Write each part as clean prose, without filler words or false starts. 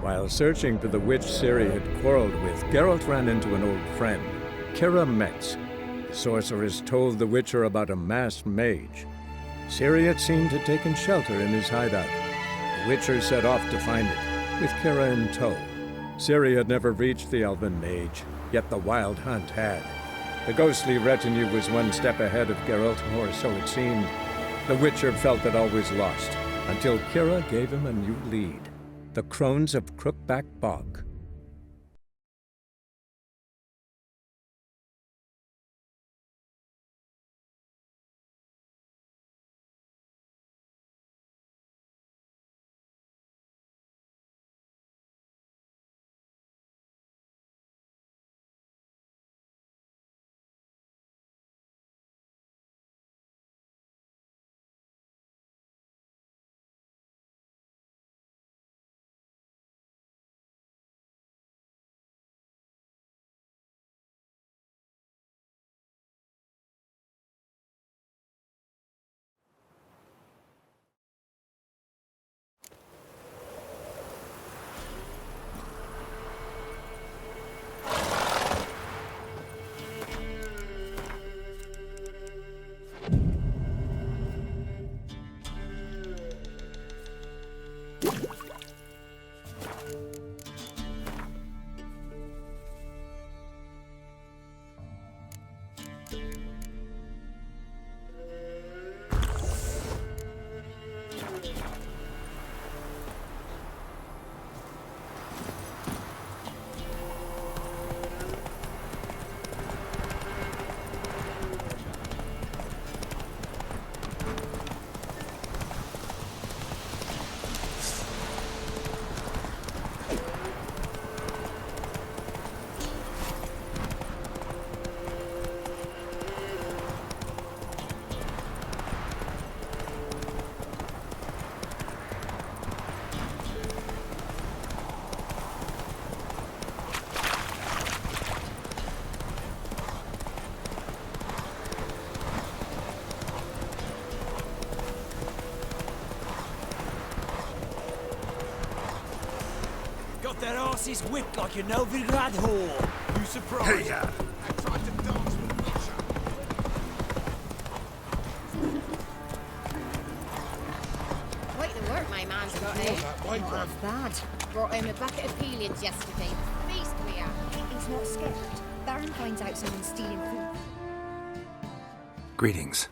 While searching for the witch Ciri had quarreled with, Geralt ran into an old friend, Kira Metz. The sorceress told the Witcher about a masked mage. Ciri had seemed to have taken shelter in his hideout. The Witcher set off to find it, with Kira in tow. Ciri had never reached the elven mage, yet the wild hunt had. The ghostly retinue was one step ahead of Geralt, or so it seemed. The Witcher felt that all was lost, until Kira gave him a new lead. The Crones of Crookback Bog. That arse is whipped like a Novigrad whore. You surprised? Hey, yeah. I tried to dance with a witcher. Quite the work my man's got, eh? Not half bad. Brought home a bucket of peelings yesterday. Beast we are. He's not scared. Baron finds out someone's stealing food. Greetings.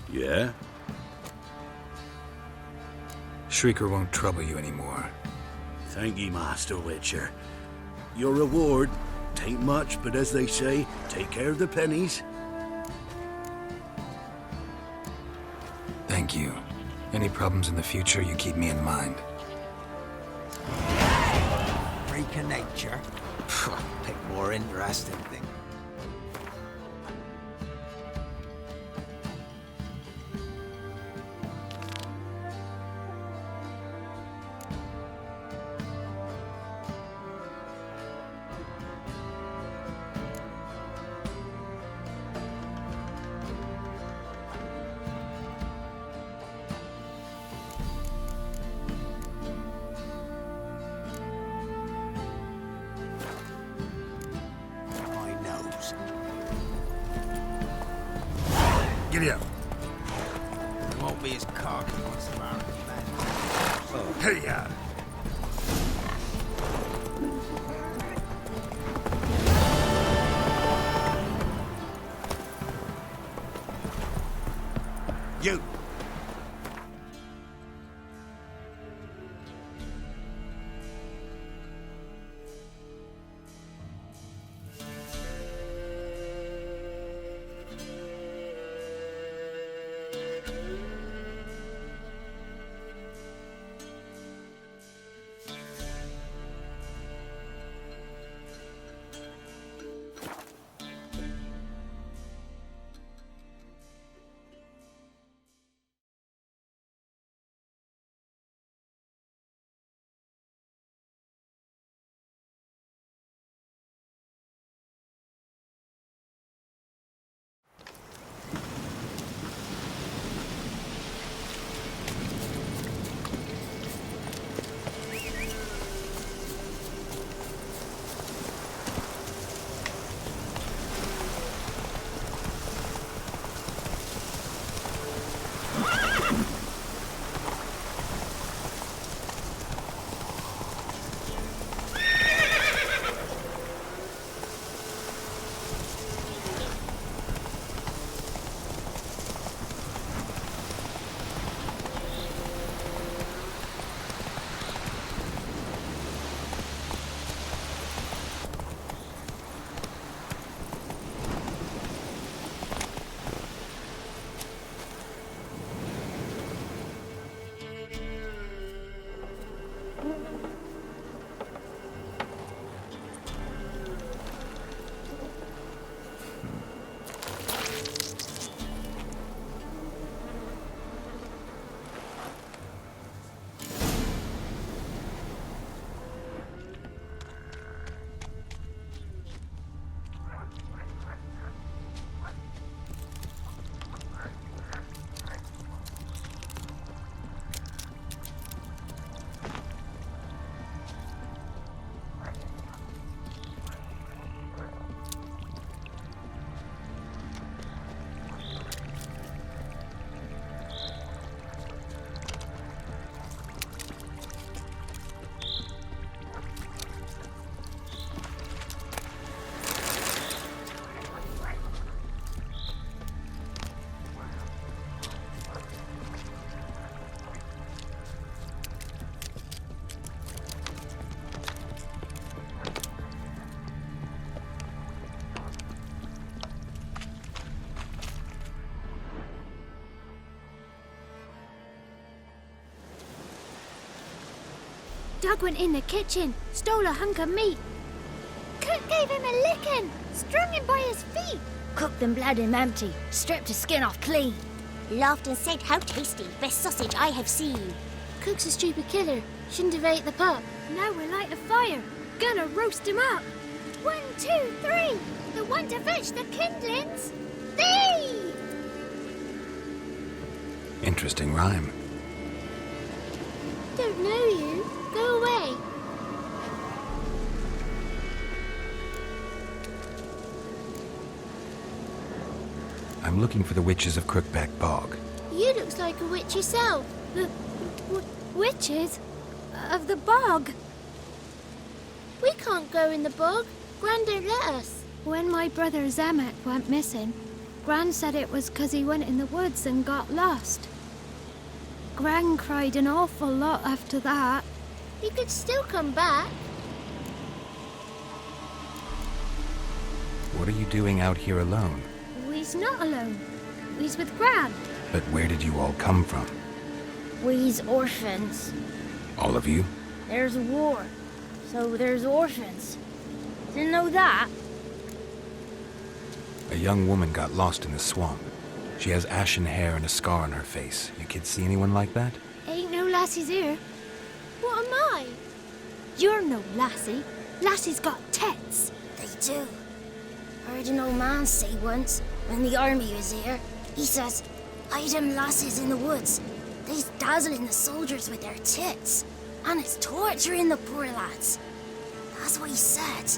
Yeah? Shrieker won't trouble you anymore. Thank ye, Master Witcher. Your reward, tain't much, but as they say, take care of the pennies. Thank you. Any problems in the future, you keep me in mind. Freak of nature. Pick more interesting thing. Giddy up. It won't be as cocky once the Baron is Hey, yeah. You. Doug went in the kitchen, stole a hunk of meat. Cook gave him a licking, strung him by his feet. Cooked and bled him empty, stripped his skin off clean. Laughed and said, how tasty, best sausage I have seen. Cook's a stupid killer, shouldn't have ate the pup. Now we'll light a fire, gonna roast him up. 1, 2, 3, the one to fetch the kindlings. Thee! Interesting rhyme. Don't know you. Go away. I'm looking for the witches of Crookback Bog. You looks like a witch yourself. The witches of the bog. We can't go in the bog. Gran don't let us. When my brother Zemek went missing, Gran said it was 'cause he went in the woods and got lost. Gran cried an awful lot after that. He could still come back. What are you doing out here alone? We's not alone. We's with Gran. But where did you all come from? We's orphans. All of you? There's a war, so there's orphans. Didn't know that. A young woman got lost in the swamp. She has ashen hair and a scar on her face. You kids see anyone like that? Ain't no lassies here. What am I? You're no lassie. Lassie's got tits. They do. I heard an old man say once, when the army was here, he says, "I them lasses in the woods. They's dazzling the soldiers with their tits, and it's torturing the poor lads." That's what he said.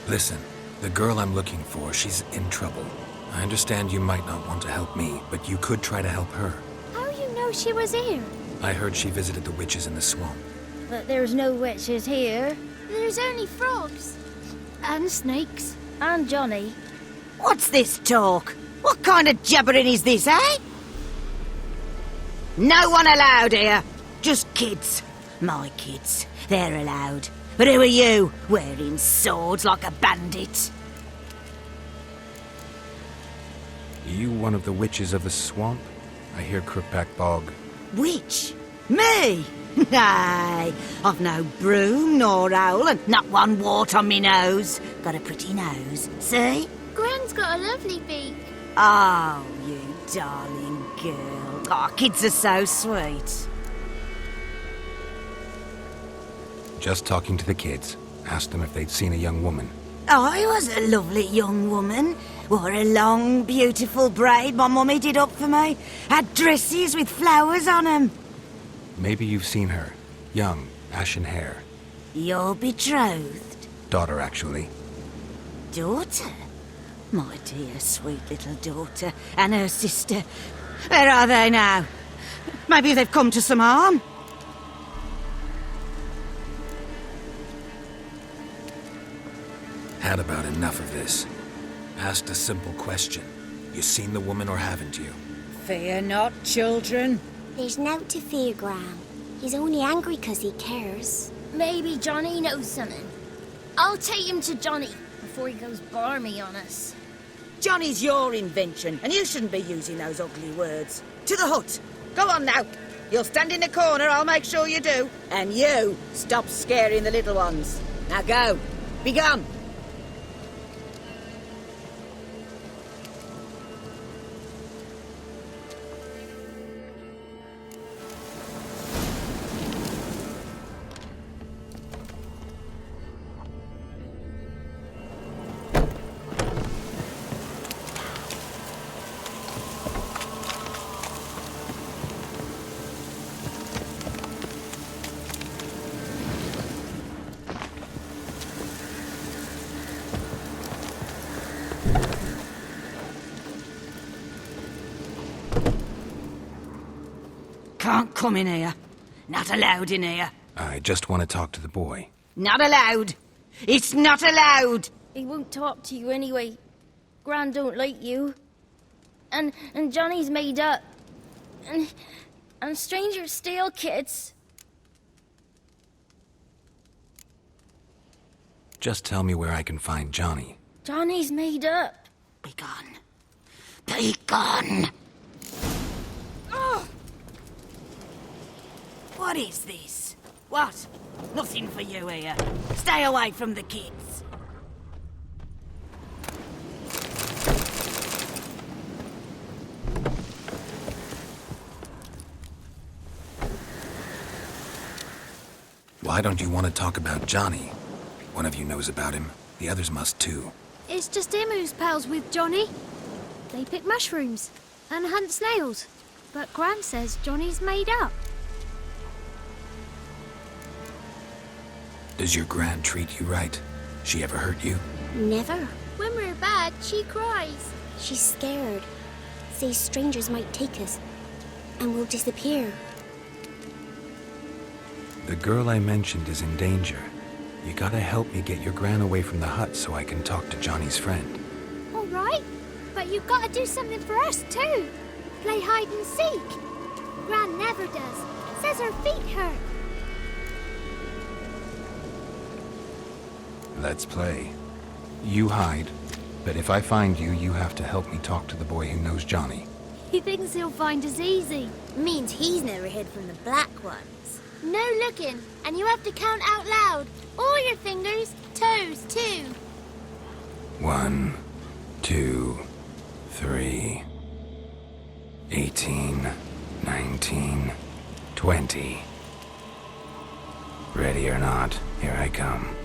Listen, the girl I'm looking for, she's in trouble. I understand you might not want to help me, but you could try to help her. How you know she was here? I heard she visited the witches in the swamp. But there's no witches here. There's only frogs. And snakes. And Johnny. What's this talk? What kind of jabbering is this, eh? No one allowed here. Just kids. My kids. They're allowed. But who are you, wearing swords like a bandit? You one of the witches of the swamp? I hear Crookback Bog. Witch? Me? Nay, I've no broom nor owl and not one wart on me nose. Got a pretty nose, see? Gran's got a lovely beak. Oh, you darling girl. Oh, kids are so sweet. Just talking to the kids. Asked them if they'd seen a young woman. I was a lovely young woman. Wore a long, beautiful braid my mummy did up for me. Had dresses with flowers on 'em. Maybe you've seen her. Young, ashen hair. You're betrothed? Daughter, actually. Daughter? My dear, sweet little daughter. And her sister. Where are they now? Maybe they've come to some harm. Had about enough of this. Asked a simple question. You seen the woman or haven't you? Fear not, children. There's nought to fear, Gran. He's only angry 'cause he cares. Maybe Johnny knows something. I'll take him to Johnny before he goes barmy on us. Johnny's your invention, and you shouldn't be using those ugly words. To the hut. Go on now. You'll stand in the corner, I'll make sure you do. And you, stop scaring the little ones. Now go. Be gone. Can't come in here. Not allowed in here. I just want to talk to the boy. Not allowed. It's not allowed. He won't talk to you anyway. Gran don't like you. And Johnny's made up. And strangers steal kids. Just tell me where I can find Johnny. Johnny's made up. Be gone. Be gone. What is this? What? Nothing for you here. Stay away from the kids. Why don't you want to talk about Johnny? One of you knows about him. The others must too. It's just him who's pals with Johnny. They pick mushrooms and hunt snails. But Gran says Johnny's made up. Does your Gran treat you right? She ever hurt you? Never. When we're bad, she cries. She's scared. Says strangers might take us. And we'll disappear. The girl I mentioned is in danger. You gotta help me get your Gran away from the hut so I can talk to Johnny's friend. All right, but you've got to do something for us too. Play hide and seek. Gran never does. Says her feet hurt. Let's play. You hide, but if I find you, you have to help me talk to the boy who knows Johnny. He thinks he'll find us easy. Means he's never hid from the black ones. No looking, and you have to count out loud. All your fingers, toes too. 1, 2, 3, 18, 19, 20. Ready or not, here I come.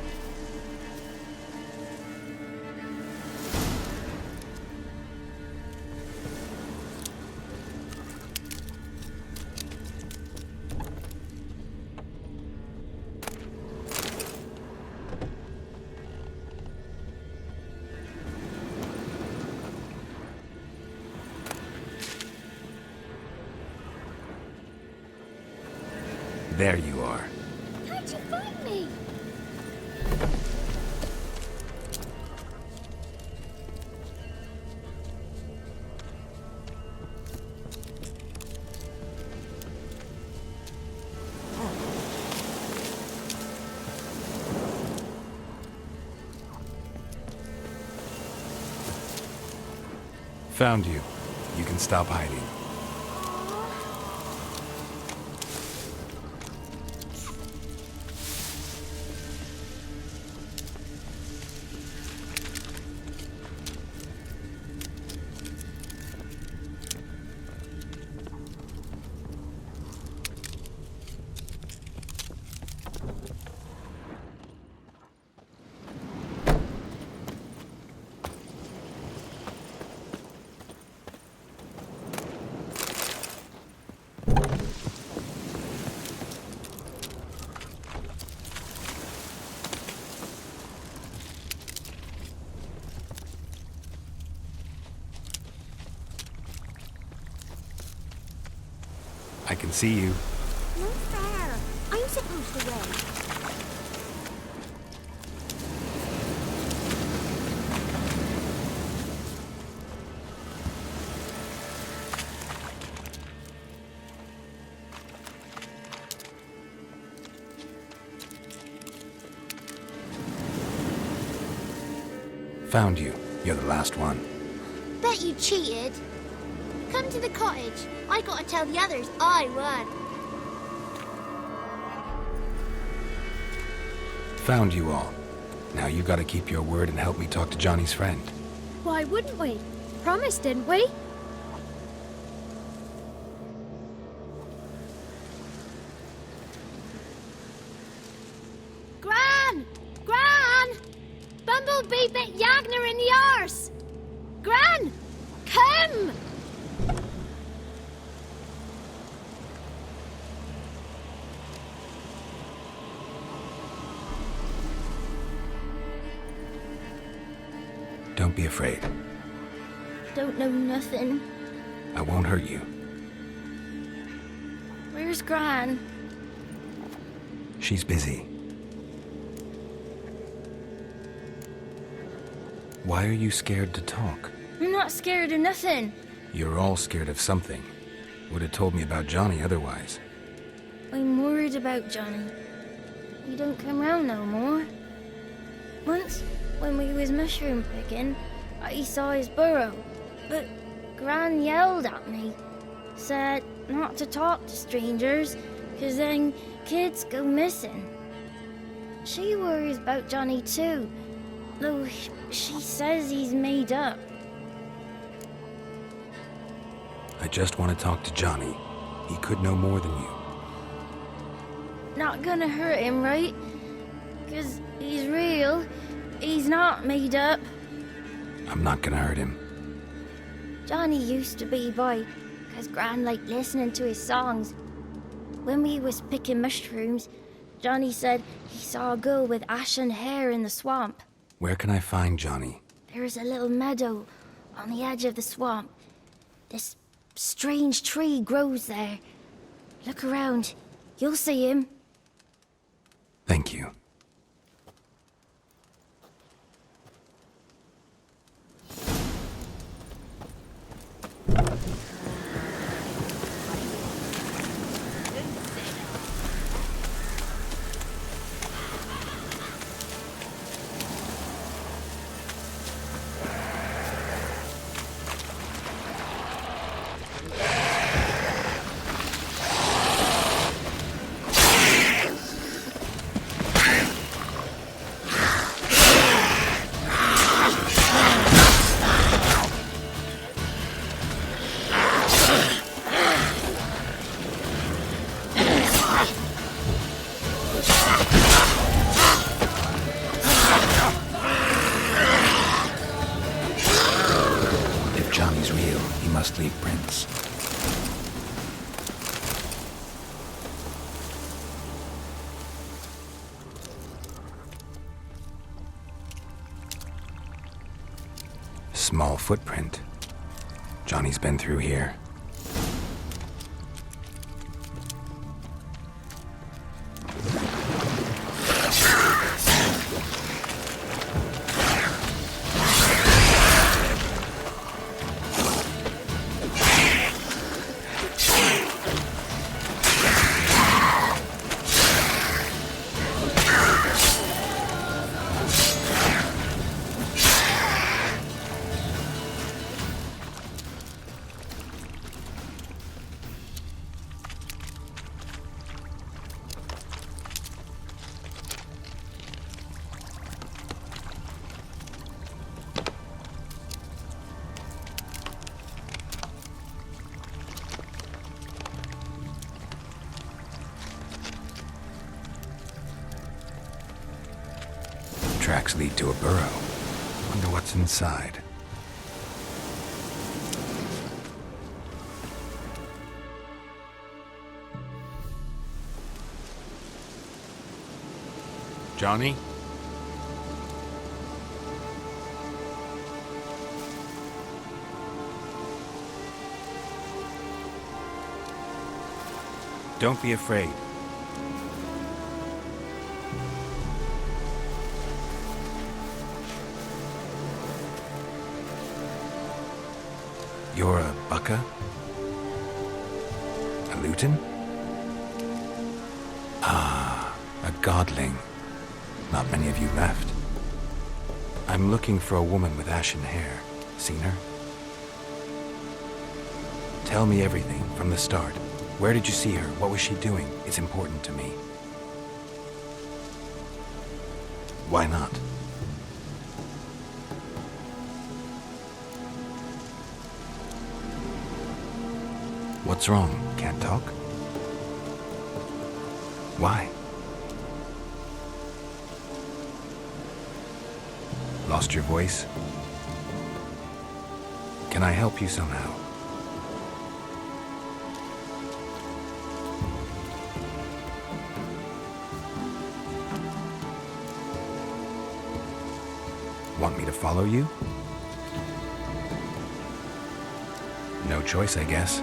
There you are. How'd you find me? Found you. You can stop hiding. I can see you. No fair. I'm supposed to win. Found you. You're the last one. Bet you cheated. Come to the cottage. I gotta tell the others I won. Found you all. Now you gotta keep your word and help me talk to Johnny's friend. Why wouldn't we? Promised, didn't we? Gran! Gran! Bumblebee bit Yagner in the arse! Gran! Come! Don't be afraid. Don't know nothing. I won't hurt you. Where's Gran? She's busy. Why are you scared to talk? I'm not scared of nothing. You're all scared of something. Would have told me about Johnny otherwise. I'm worried about Johnny. He don't come round no more. Once, when we was mushroom picking, I saw his burrow. But Gran yelled at me. Said not to talk to strangers 'cause then kids go missing. She worries about Johnny too, though she says he's made up. I just want to talk to Johnny. He could know more than you. Not gonna hurt him, right? 'Cause he's real. He's not made up. I'm not gonna hurt him. Johnny used to be boy, 'cause Gran liked listening to his songs. When we was picking mushrooms, Johnny said he saw a girl with ashen hair in the swamp. Where can I find Johnny? There's a little meadow on the edge of the swamp. This strange tree grows there. Look around. You'll see him. Thank you. Leave prints. Small footprint. Johnny's been through here. Tracks lead to a burrow. Wonder what's inside. Johnny? Don't be afraid. You're a bucka? A luton? Ah, a godling. Not many of you left. I'm looking for a woman with ashen hair. Seen her? Tell me everything from the start. Where did you see her? What was she doing? It's important to me. Why not? What's wrong? Can't talk? Why? Lost your voice? Can I help you somehow? Want me to follow you? No choice, I guess.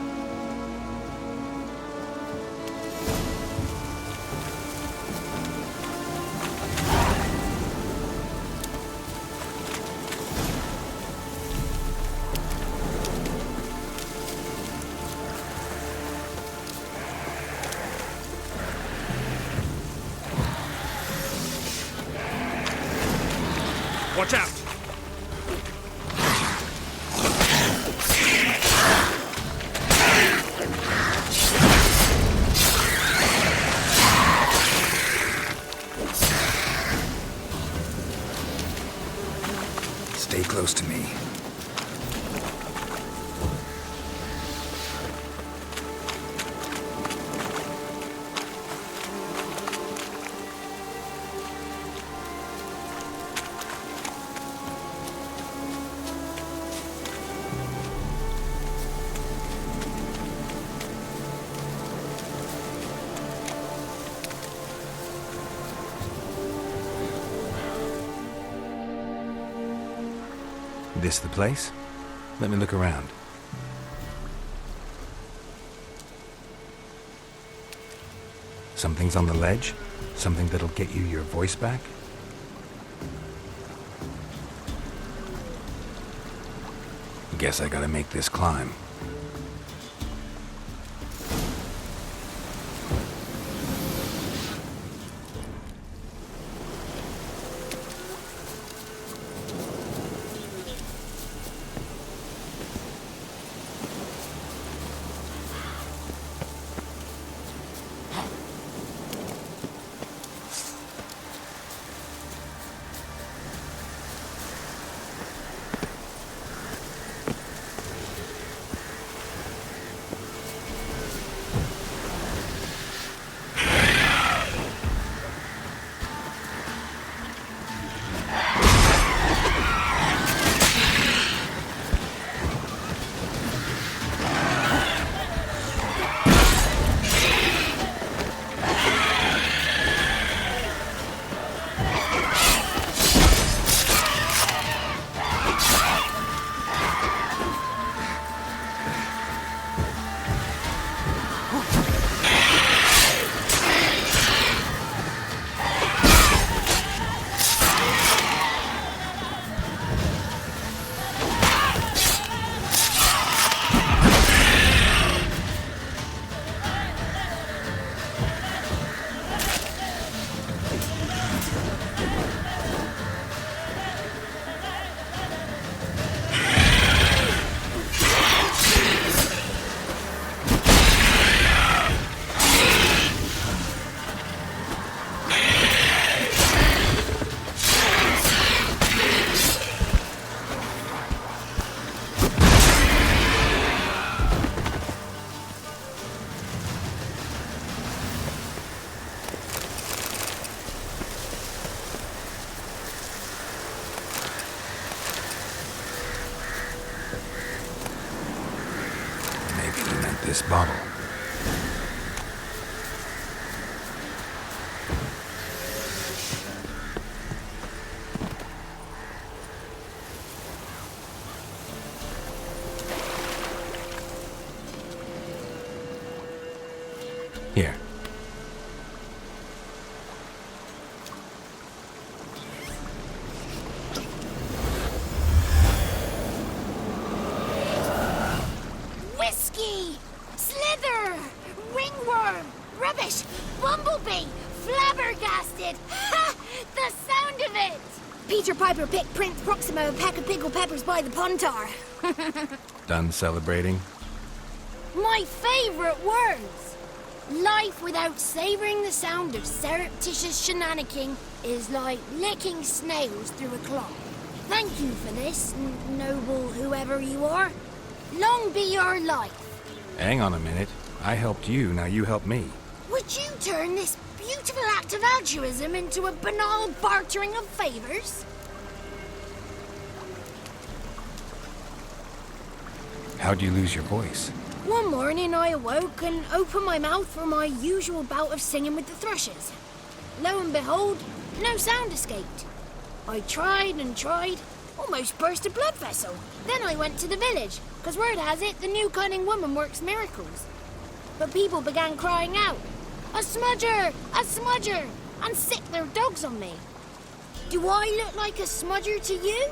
Watch out! Stay close to me. This the place? Let me look around. Something's on the ledge? Something that'll get you your voice back? Guess I gotta make this climb. This bottle. Here. Whiskey! Slither! Ringworm! Rubbish! Bumblebee! Flabbergasted! Ha! The sound of it! Peter Piper picked Prince Proximo a pack of pickled peppers by the pontar. Done celebrating? My favourite words! Life without savouring the sound of surreptitious shenanigans is like licking snails through a cloth. Thank you for this, noble whoever you are. Long be your life. Hang on a minute. I helped you, now you help me. Would you turn this beautiful act of altruism into a banal bartering of favours? How'd you lose your voice? One morning I awoke and opened my mouth for my usual bout of singing with the thrushes. Lo and behold, no sound escaped. I tried and tried, almost burst a blood vessel. Then I went to the village, because word has it the new cunning woman works miracles. But people began crying out, "A smudger! A smudger!" and sick their dogs on me. Do I look like a smudger to you?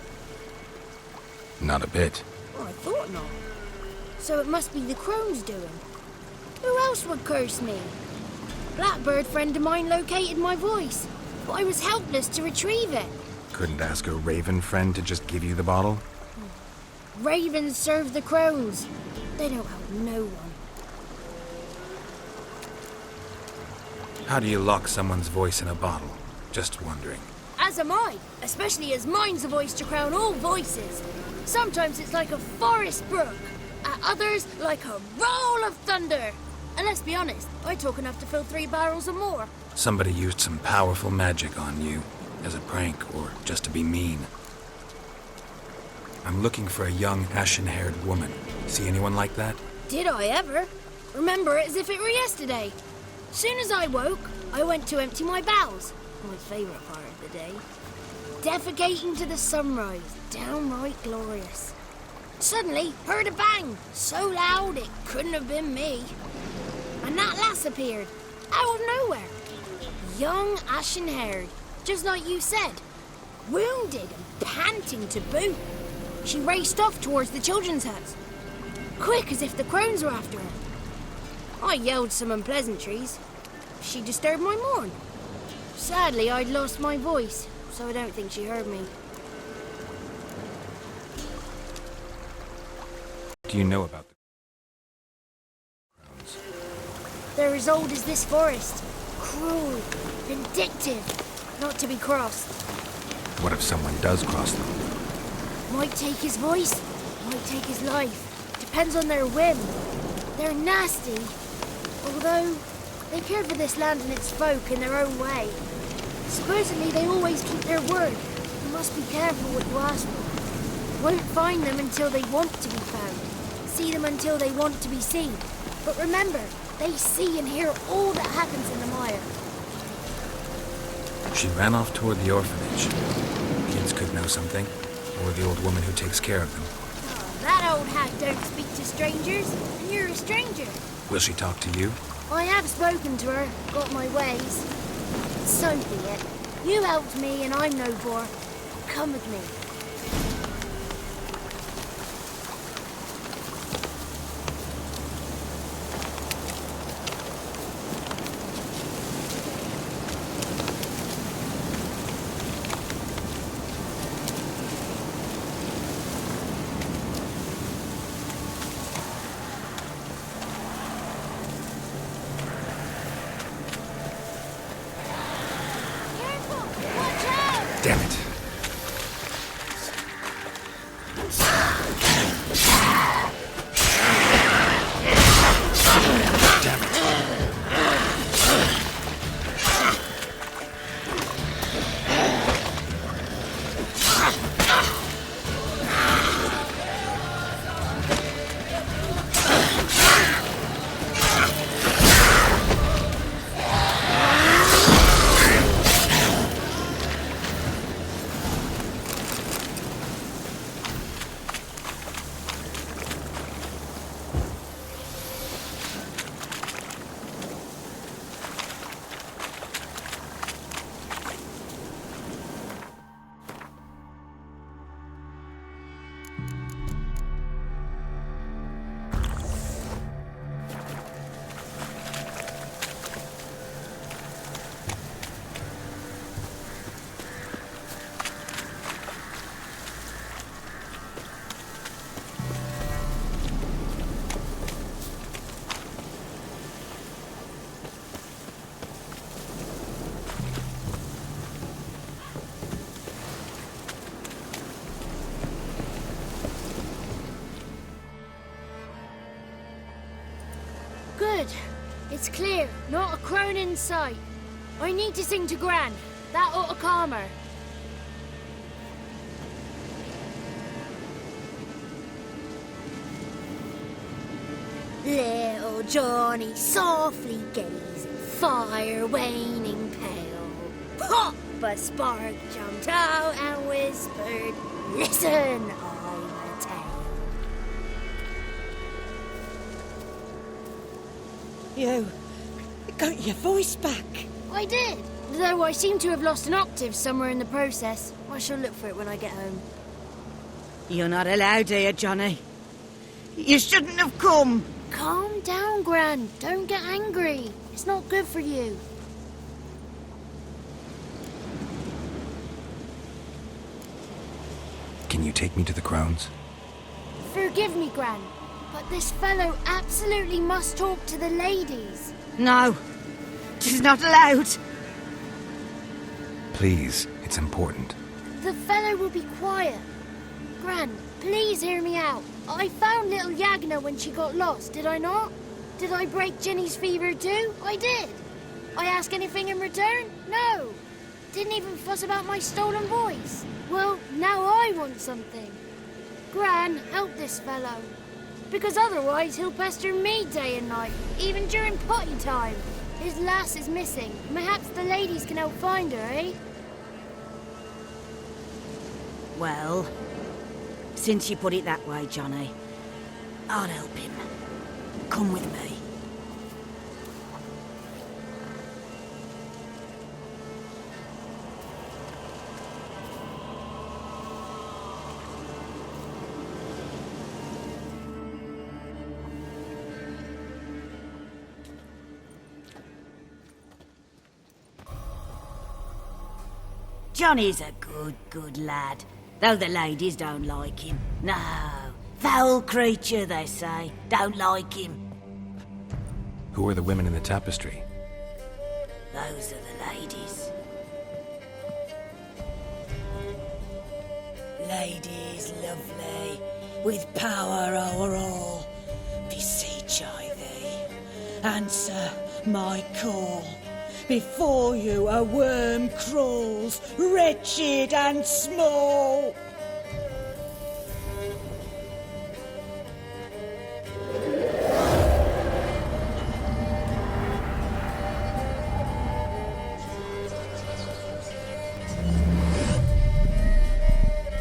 Not a bit. Oh, I thought not. So it must be the crone's doing. Who else would curse me? Blackbird friend of mine located my voice, but I was helpless to retrieve it. Couldn't ask a raven friend to just give you the bottle? Ravens serve the crones. They don't help no one. How do you lock someone's voice in a bottle? Just wondering. A As am I, especially as mine's a voice to crown all voices. Sometimes it's like a forest brook, at others like a roll of thunder. And let's be honest, I talk enough to fill 3 barrels or more. Somebody used some powerful magic on you, as a prank or just to be mean. I'm looking for a young, ashen-haired woman. See anyone like that? Did I ever? Remember it as if it were yesterday. Soon as I woke, I went to empty my bowels. My favourite part of the day. Defecating to the sunrise, downright glorious. Suddenly, heard a bang, so loud it couldn't have been me. And that lass appeared, out of nowhere. Young, ashen-haired, just like you said. Wounded and panting to boot. She raced off towards the children's huts. Quick as if the crones were after her. I yelled some unpleasantries. She disturbed my morn. Sadly, I'd lost my voice, so I don't think she heard me. Do you know about the crones? They're as old as this forest. Cruel, vindictive, not to be crossed. What if someone does cross them? Might take his voice, might take his life. Depends on their whim. They're nasty, although they care for this land and its folk in their own way. Supposedly they always keep their word. You must be careful what you ask for. Won't find them until they want to be found. See them until they want to be seen. But remember, they see and hear all that happens in the mire. She ran off toward the orphanage. Kids could know something. Or the old woman who takes care of them. Oh, that old hag don't speak to strangers, and you're a stranger. Will she talk to you? I have spoken to her, got my ways. So be it. You helped me and I'm no bore. Come with me. Damn it. Good. It's clear. Not a crone in sight. I need to sing to Gran. That ought to calm her. Little Johnny softly gazing, fire waning pale. Pop! A spark jumped out and whispered, "Listen, I'm a tale." You got your voice back. I did, though I seem to have lost an octave somewhere in the process. I shall look for it when I get home. You're not allowed here, Johnny. You shouldn't have come. Calm down, Gran. Don't get angry. It's not good for you. Can you take me to the crones? Forgive me, Gran, but this fellow absolutely must talk to the ladies. No, she's not allowed. Please, It's important. The fellow will be quiet. Gran, please hear me out. I found little Yagna when she got lost, did I not? Did I break Ginny's fever too? I did. I ask anything in return? No. Didn't even fuss about my stolen voice. Well, now I want something. Gran, help this fellow. Because otherwise he'll pester me day and night, even during potty time. His lass is missing. Perhaps the ladies can help find her, eh? Well, since you put it that way, Johnny, I'll help him. Come with me. Johnny's a good lad, though the ladies don't like him. No, foul creature, they say. Don't like him. Who are the women in the tapestry? Those are the ladies. Ladies lovely, with power o'er all, beseech I thee, answer my call. Before you a worm crawls, wretched and small.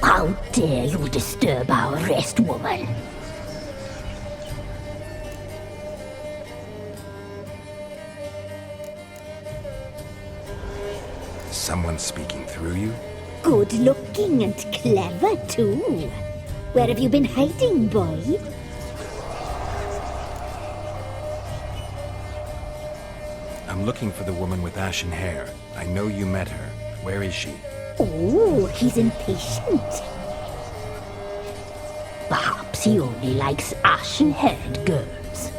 How dare you disturb our rest, woman? Someone speaking through you? Good looking and clever, too. Where have you been hiding, boy? I'm looking for the woman with ashen hair. I know you met her. Where is she? Oh, he's impatient. Perhaps he only likes ashen-haired girls.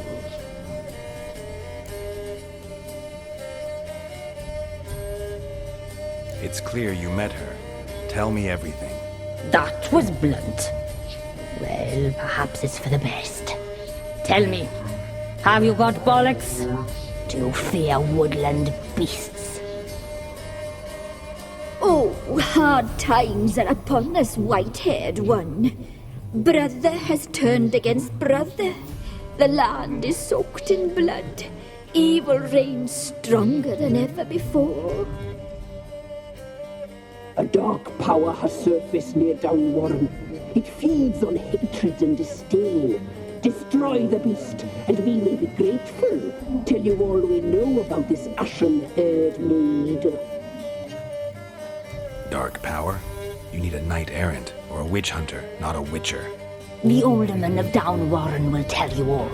It's clear you met her. Tell me everything. That was blunt. Well, perhaps it's for the best. Tell me, have you got bollocks? Do you fear woodland beasts? Oh, hard times are upon this white-haired one. Brother has turned against brother. The land is soaked in blood. Evil reigns stronger than ever before. A dark power has surfaced near Downwarren. It feeds on hatred and disdain. Destroy the beast, and we may be grateful. Tell you all we know about this ashen-haired maid. Dark power? You need a knight-errant or a witch hunter, not a witcher. The alderman of Downwarren will tell you all.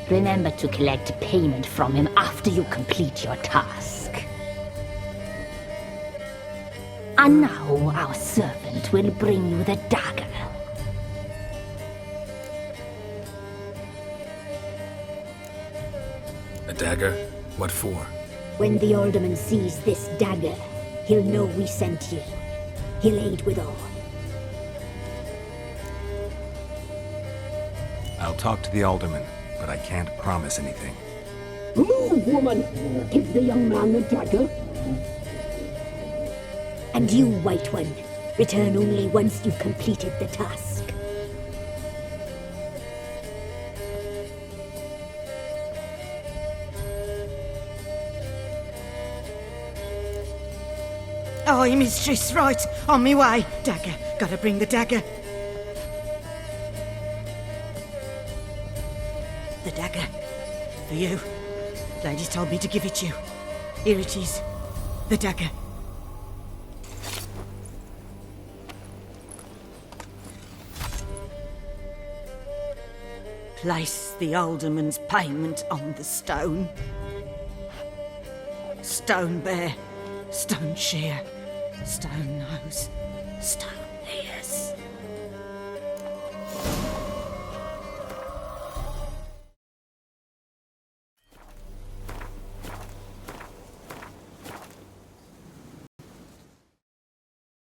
Remember to collect payment from him after you complete your task. And now our servant will bring you the dagger. A dagger? What for? When the alderman sees this dagger, he'll know we sent you. He'll aid with all. I'll talk to the alderman, but I can't promise anything. Move, woman! Give the young man the dagger. And you, White One, return only once you've completed the task. Aye, mistress, right. On me way. Dagger. Gotta bring the dagger. The dagger. For you. Ladies told me to give it you. Here it is. The dagger. Place the alderman's payment on the stone. Stone bear, stone shear, stone nose, stone